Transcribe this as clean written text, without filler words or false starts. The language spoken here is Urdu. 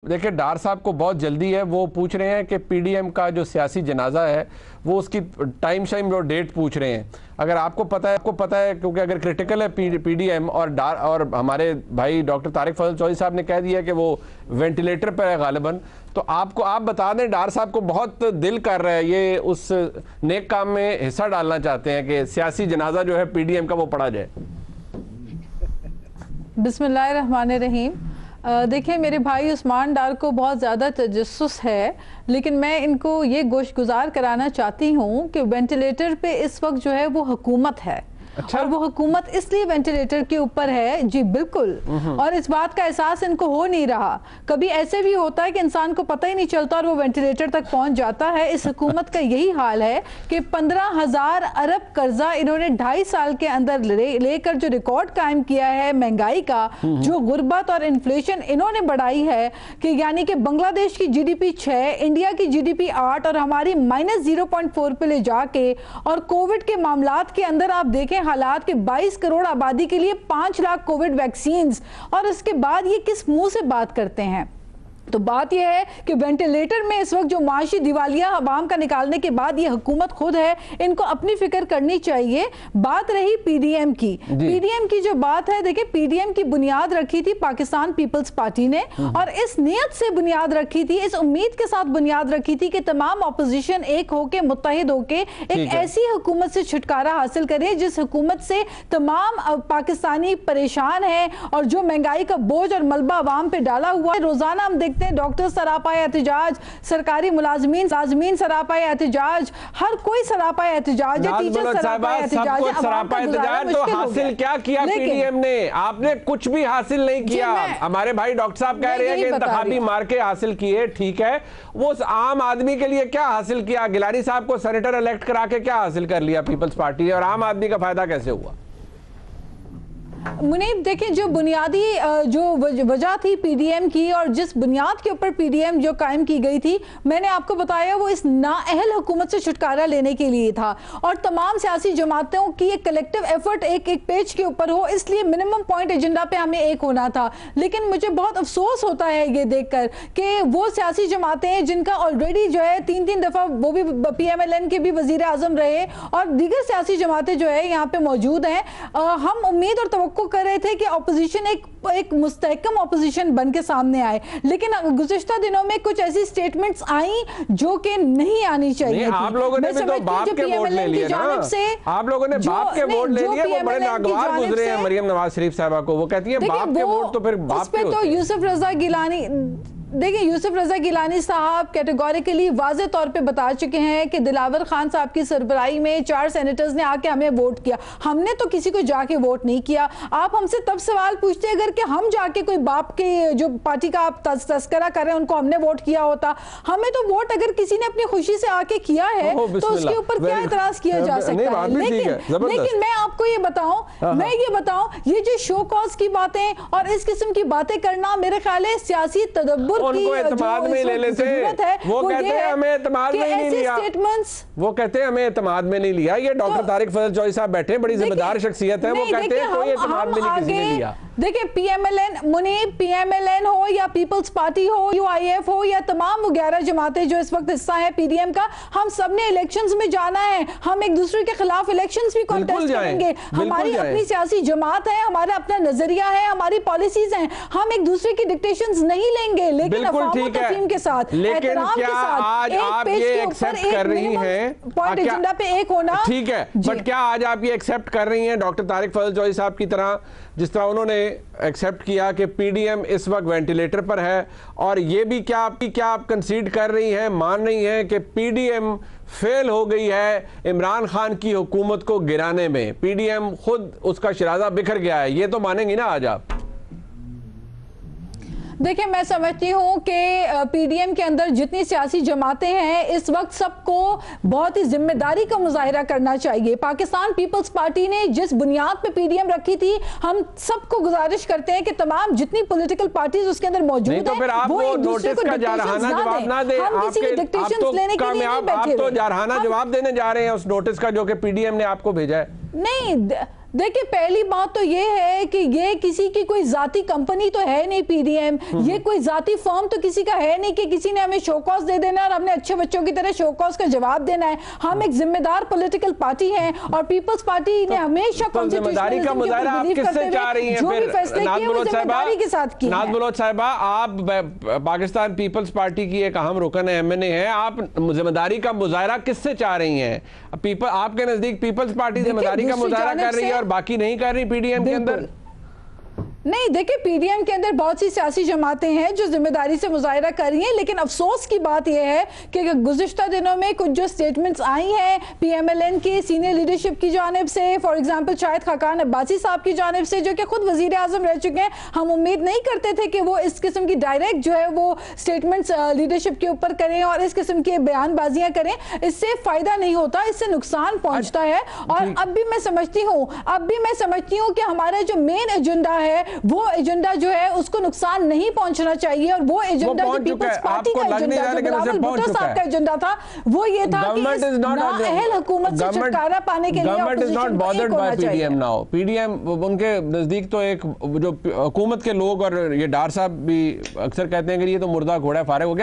دیکھیں ڈار صاحب کو بہت جلدی ہے، وہ پوچھ رہے ہیں کہ پی ڈی ایم کا جو سیاسی جنازہ ہے وہ اس کی ٹائم اور ڈیٹ پوچھ رہے ہیں۔ اگر آپ کو پتہ ہے کیونکہ اگر کرٹیکل ہے پی ڈی ایم اور ہمارے بھائی ڈاکٹر طارق فضل چودھری صاحب نے کہہ دیا کہ وہ وینٹیلیٹر پر ہے غالباً، تو آپ بتا دیں ڈار صاحب کو بہت دل کر رہا ہے، یہ اس نیک کام میں حصہ ڈالنا چاہتے ہیں کہ سیاسی جنازہ جو ہے پی ڈی ایم کا وہ پڑھا جائے۔ بسم اللہ الرحمن الرحیم۔ دیکھیں میرے بھائی عثمان ڈار کو بہت زیادہ تجسس ہے، لیکن میں ان کو یہ گوش گزار کرانا چاہتی ہوں کہ وینٹیلیٹر پہ اس وقت جو ہے وہ حکومت ہے، اور وہ حکومت اس لیے وینٹیلیٹر کے اوپر ہے، جی بالکل، اور اس بات کا احساس ان کو ہو نہیں رہا۔ کبھی ایسے بھی ہوتا ہے کہ انسان کو پتہ ہی نہیں چلتا اور وہ وینٹیلیٹر تک پہنچ جاتا ہے۔ اس حکومت کا یہی حال ہے کہ 15,000 ارب قرضہ انہوں نے 2.5 سال کے اندر لے کر جو ریکارڈ قائم کیا ہے مہنگائی کا، جو غربت اور انفلیشن انہوں نے بڑھائی ہے، کہ یعنی کہ بنگلہ دیش کی جی ڈی پی 6، انڈیا کی جی ڈی پی 8 اور ہماری -0.4 پہ لے جا کے، اور کووڈ کے معاملات کے اندر آپ دیکھیں حالات کہ 22 کروڑ آبادی کے لیے 5 لاکھ کووڈ ویکسینز، اور اس کے بعد یہ کس منہ سے بات کرتے ہیں؟ تو بات یہ ہے کہ وینٹیلیٹر میں اس وقت جو معاشی دیوالیہ عوام کا نکالنے کے بعد یہ حکومت خود ہے، ان کو اپنی فکر کرنی چاہیے۔ بات رہی پی ڈی ایم کی، پی ڈی ایم کی جو بات ہے، دیکھیں پی ڈی ایم کی بنیاد رکھی تھی پاکستان پیپلز پارٹی نے، اور اس نیت سے بنیاد رکھی تھی، اس امید کے ساتھ بنیاد رکھی تھی کہ تمام اپوزیشن ایک ہو کے، متحد ہو کے ایک ایسی حکومت سے چھٹکارا حاصل کرے جس حکومت سے تمام پاکستانی پریشان ہیں، اور جو مہنگائی کا بوجھ اور ملبہ عوام پہ ڈالا ہوا ہے۔ روزانہ ہم دیکھتے ہیں ڈاکٹر سراپا احتجاج، سرکاری ملازمین سراپا احتجاج، ہر کوئی سراپا احتجاج ہے، ٹیچر سراپا احتجاج ہے۔ سراپا احتجاج تو حاصل کیا کیا پی ڈی ایم نے؟ آپ نے کچھ بھی حاصل نہیں کیا۔ ہمارے بھائی ڈاکٹر صاحب کہہ رہے ہیں کہ انتخابی مارکے حاصل کیے، ٹھیک ہے، وہ عام آدمی کے لیے کیا حاصل کیا؟ گیلانی صاحب کو سینیٹر الیکٹ کرا کے کیا حاصل کر لیا پیپلز پارٹی نے، اور عام آدمی کا فائدہ کیسے ہوا؟ منیب دیکھیں جو بنیادی جو وجہ تھی پی ڈی ایم کی، اور جس بنیاد کے اوپر پی ڈی ایم جو قائم کی گئی تھی، میں نے آپ کو بتایا وہ اس نااہل حکومت سے چھٹکارا لینے کے لیے تھا، اور تمام سیاسی جماعتوں کی ایک کلیکٹیو ایفرٹ ایک پیج کے اوپر ہو، اس لیے منیمم پوائنٹ ایجنڈا پہ ہمیں ایک ہونا تھا۔ لیکن مجھے بہت افسوس ہوتا ہے یہ دیکھ کر کہ وہ سیاسی جماعتیں جن کا آلریڈی جو ہے 3 دفعہ وہ بھی پی ایم ایل این کے بھی وزیر اعظم رہے، اور دیگر سیاسی جماعتیں جو ہے یہاں پہ موجود ہیں، ہم امید اور توقع کر رہے تھے کہ اپوزیشن ایک مستحکم اپوزیشن بن کے سامنے آئے، لیکن گزشتہ دنوں میں کچھ ایسی سٹیٹمنٹس آئیں جو کہ نہیں آنی چاہیے تھی۔ آپ لوگوں نے بھی تو باپ کے ووٹ لے لیے نا، آپ لوگوں نے باپ کے ووٹ لے لیے، وہ بڑے ناگوار گزرے ہیں مریم نواز شریف صاحبہ کو، وہ کہتی ہیں باپ کے ووٹ تو پھر باپ کے ہوتے ہیں۔ یوسف رضا گیلانی، دیکھیں یوسف رضا گیلانی صاحب کیٹیگوریکلی واضح طور پہ بتا چکے ہیں کہ دلاور خان صاحب کی سربراہی میں 4 سینیٹرز نے آ کے ہمیں ووٹ کیا، ہم نے تو کسی کو جا کے ووٹ نہیں کیا۔ آپ ہم سے تب سوال پوچھتے اگر کہ ہم جا کے کوئی باپ کے جو پارٹی کا آپ تذکرہ کر رہے ہیں ان کو ہم نے ووٹ کیا ہوتا، ہمیں تو ووٹ اگر کسی نے اپنی خوشی سے آ کے کیا ہے تو اس کے اوپر کیا اعتراض کیا جا سکتا ہے؟ لیکن میں آپ کو یہ بتاؤں یہ جو شو کاز کی باتیں اور اس قسم کی باتیں کرنا، میرے خیال ہے سیاسی تدبر ان کو اعتماد میں لے لیتے، وہ کہتے ہیں ہمیں اعتماد میں نہیں لیا، وہ کہتے ہیں ہمیں اعتماد میں نہیں لیا۔ یہ ڈاکٹر طارق فضل چودھری صاحب بیٹھے ہیں، بڑی ذمہ دار شخصیت ہے، وہ کہتے ہیں کوئی اعتماد میں نہیں کسی نے لیا۔ دیکھیں P M L N, Munib P M L N ہو یا پیپلز پارٹی ہو، یو آئی ایف ہو یا تمام وغیرہ جماعتیں جو اس وقت حصہ ہیں پی ڈی ایم کا، ہم سب نے الیکشنز میں جانا ہے، ہم ایک دوسرے کے خلاف الیکشنز بھی کانٹیسٹ کریں گے، ہماری اپنی سیاسی جماعت ہے، ہمارا اپنا نظریہ ہے، ہماری پالیسیز ہیں، ہم ایک دوسرے کی ڈکٹیشنز نہیں لیں گے، لیکن افہام و تفہیم کے ساتھ، احترام کے ساتھ، ایک پیج کے اوپر ایک منیمم پوائنٹ ایجنڈا پہ ایک ہونا۔ ٹھیک ہے، بٹ کیا آج آپ یہ ایکسپٹ کر رہی ہیں ڈاکٹر طارق فضل چودھری صاحب کی طرح، جس طرح انہوں نے ایکسپٹ کیا کہ پی ڈی ایم اس وقت وینٹیلیٹر پر ہے، اور یہ بھی کیا آپ کنسیڈ کر رہی ہیں، مان رہی ہیں کہ پی ڈی ایم فیل ہو گئی ہے عمران خان کی حکومت کو گرانے میں، پی ڈی ایم خود اس کا شرازہ بکھر گیا ہے، یہ تو مانیں گی نا آج آپ؟ دیکھیں میں سمجھتی ہوں کہ پی ڈی ایم کے اندر جتنی سیاسی جماعتیں ہیں اس وقت سب کو بہت ہی ذمہ داری کا مظاہرہ کرنا چاہیے۔ پاکستان پیپلز پارٹی نے جس بنیاد پہ پی ڈی ایم رکھی تھی، ہم سب کو گزارش کرتے ہیں کہ تمام جتنی پولیٹیکل پارٹیز اس کے اندر موجود ہیں وہ ایک دوسرے کو ڈکٹیشنز نہ دیں، ہم کسی بھی ڈکٹیشنز لینے کے لیے نہیں بیٹھے ہوئے۔ آپ تو جارحانہ جواب دینے جا رہے ہیں اس نوٹس کا جو کہ پی ڈی ایم نے آپ کو بھیجا ہے۔ نہیں دیکھیں پہلی بات تو یہ ہے کہ یہ کسی کی کوئی ذاتی کمپنی تو ہے نہیں پی ڈی ایم، یہ کوئی ذاتی فرم تو کسی کا ہے نہیں کہ کسی نے ہمیں شو کاز دے دینا اور ہم نے اچھے بچوں کی طرح شو کاز کا جواب دینا ہے. ہم ایک ذمہ دار پولیٹیکل پارٹی ہیں اور پیپلز پارٹی نے ہمیشہ ذمہ داری کا مظاہرہ آپ کس سے چاہ رہی ہیں؟ جو بھی فیصلے کیے وہ ذمہ داری کے ساتھ کیے ہیں. ناز بلوچ صاحبہ، آپ پاکستان پیپلز پارٹی کی ایک اہم رکن ایم این اے ہیں، آپ ذمہ داری کا مظاہرہ کس سے چاہ رہی ہیں؟ آپ کے نزدیک پیپلز پارٹی ذمہ داری کا مظاہرہ کر رہی ہے اور باقی نہیں کر رہی پی ڈی ایم کے اندر؟ نہیں، دیکھیں پی ڈی ایم کے اندر بہت سی سیاسی جماعتیں ہیں جو ذمہ داری سے مظاہرہ کر رہی ہیں، لیکن افسوس کی بات یہ ہے کہ گزشتہ دنوں میں کچھ جو سٹیٹمنٹس آئی ہیں پی ایم ایل این کی سینئر لیڈرشپ کی جانب سے، فار ایگزامپل شاہد خاقان عباسی صاحب کی جانب سے جو کہ خود وزیر اعظم رہ چکے ہیں، ہم امید نہیں کرتے تھے کہ وہ اس قسم کی ڈائریکٹ جو ہے وہ سٹیٹمنٹس لیڈرشپ کے اوپر کریں اور اس قسم کی بیان بازیاں کریں. اس سے فائدہ نہیں ہوتا، اس سے نقصان پہنچتا ہے. اور اب بھی میں سمجھتی ہوں کہ ہمارا جو مین ایجنڈا ہے وہ ایجنڈا جو ہے اس کو نقصان نہیں پہنچنا چاہیے، اور وہ ایجنڈا جو پیپلز پارٹی کا ایجنڈا جو بلاول بھٹو صاحب کا ایجنڈا تھا وہ یہ تھا کہ اس نااہل حکومت سے چھٹکارا پانے کے لیے اپوزیشن کو ایک ہونا چاہیے. پی ڈی ایم ان کے نزدیک تو ایک جو حکومت کے لوگ اور یہ ڈار صاحب بھی اکثر کہتے ہیں کہ یہ تو مردہ گھوڑا فارغ ہو گیا.